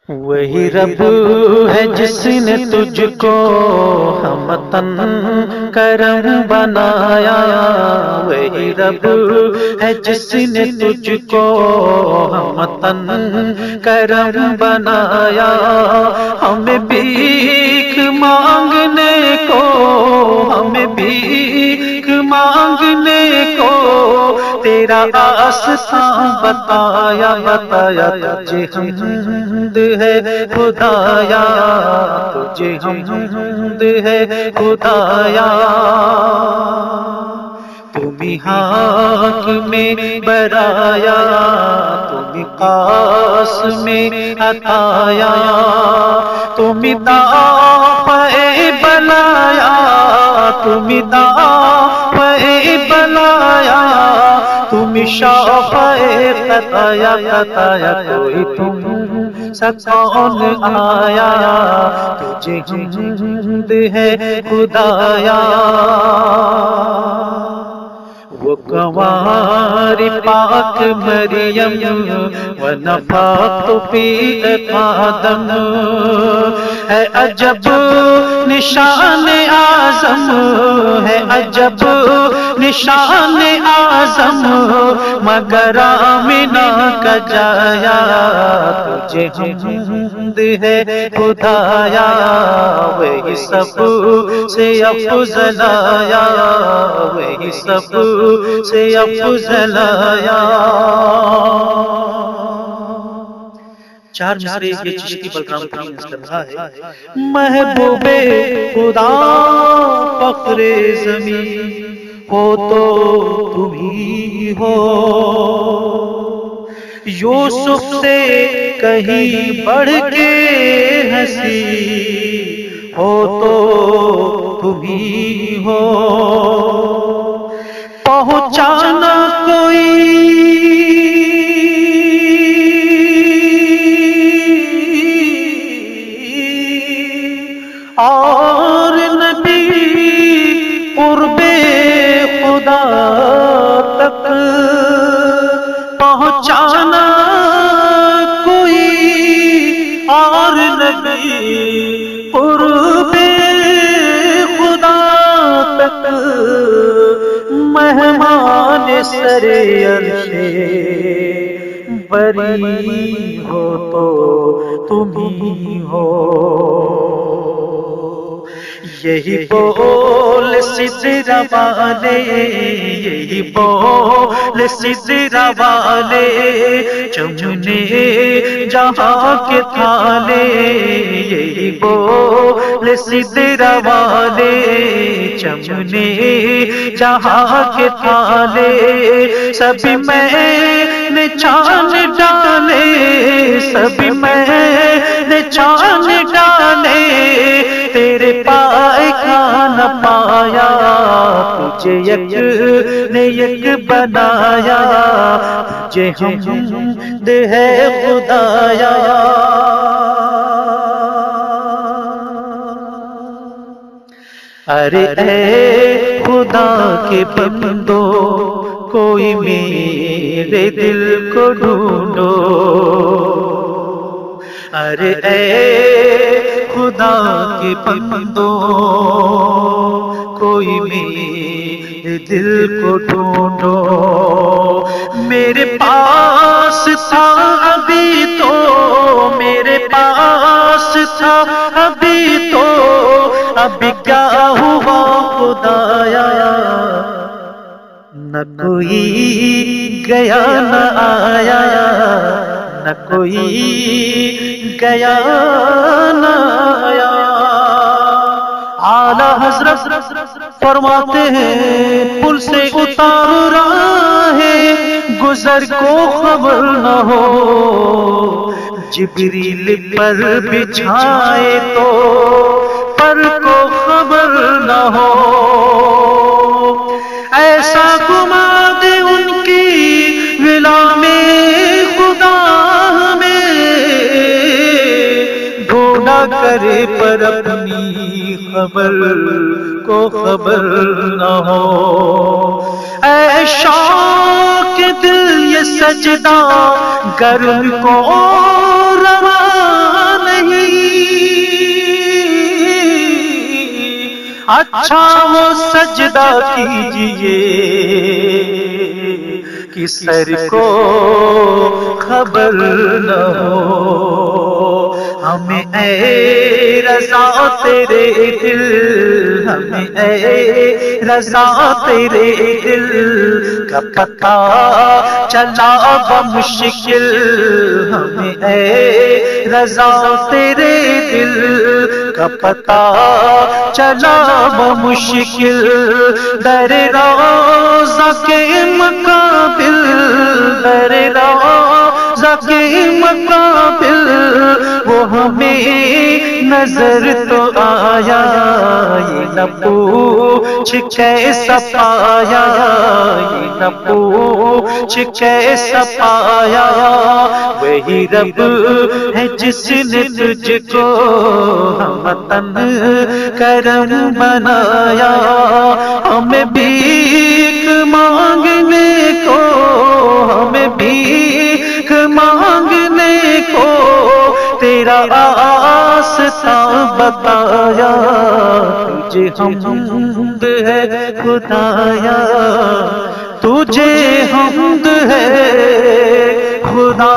وہی رب ہے جس نے تجھ کو ہمتن کرم بنایا، وہی رب ہے جس نے تجھ کو ہمتن کرم بنایا، ہمیں بھیک مانگنے کو، ہمیں بھیک مانگنے کو تیرا راستہ بتایا، بتایا تجھے حمد ہے خدایا، تجھے حمد ہے خدایا، تمہیں حق میں برایا، تمہیں قاس میں عطایا، تمہیں دافع بلایا، تمہیں دافع بلایا، تمہیں شافع خطایا، خطایا کوئی تم سا کون آیا، تجھے حمد ہے خدایا، وہ کنوار پاک مریم ونفخت فیہ آدم، ہے عجب نشان اعظم، ہے عجب نشان اعظم، مگر آمنہ کا جایا، تجھے حمد ہے خدایا، وہی سب سے افضل آیا، وہی سب سے افضل آیا۔ چار مصرے یہ چشتی بلرام پوری نے کر رہا ہے۔ محبوب خدا فخر زمین ہو تو تم ہی ہو، یوسف سے کہیں بڑھ کے ہنسی ہو تو تم ہی ہو، پہنچانا کوئی اور نبی قرب خدا تک، پہنچانا کوئی اور نبی قرب خدا تک، مہمان سر عرش بری ہو تو تم ہی ہو، یہی بول سدرہ والے، یہی بول سدرہ والے، چمنے جہاں کے تھالے، یہی بول سدرہ والے، چمنے جہاں کے تھالے، سبھی میں نے چاند ڈالے، سبھی میں نے چاند ڈالے، تیرے پائے کا نہ پایا، تجھے یک نے یک بنایا، تجھے حمد ہے خدایا۔ ارے اے خدا کے بندو، کوئی میرے دل کو ڈھونڈو، ارے اے خدا کے بندو، کوئی میرے دل کو ڈھونڈو، میرے پاس تھا ابھی تو، میرے پاس تھا ابھی تو، ابھی کیا ہوا خدایا، نہ کوئی گیا نہ آیا، نہ کوئی گیا نہ آیا۔ اعلیٰ حضرت فرماتے ہیں، پل سے اتارا ہے گزر کو خبر نہ ہو، جبریل پر بچھائے تو پر کو خبر نہ ہو، ایسا گما دے ان کی ولا میں خدا میں، ڈھونڈا کرے پر اپنی خبر کو خبر نہ ہو، اے شوق دل یہ سجدہ گر کو روا اچھا وہ سجدہ کیجئے کہ سر کو خبر نہ ہو، ہمیں اے رضا تیرے دل، ہمیں اے رضا تیرے دل کا پتہ چلا بمشکل، ہمیں اے رضا تیرے دل کا پتہ چلا بمشکل، در روضہ کے مقابل، در روضہ کے مقابل وہ ہمیں نظر تو آیا، یہ نہ پوچھ کیسا پایا، یہ نہ پوچھ کیسا پایا، وہی رب ہے جس نے تجھ کو ہمتن کرم بنایا، ہمیں بھیک مانگنے کو، ہمیں بھیک مانگنے کو تیرا راستہ بتایا، تجھے حمد ہے خدایا، تجھے حمد ہے خدا۔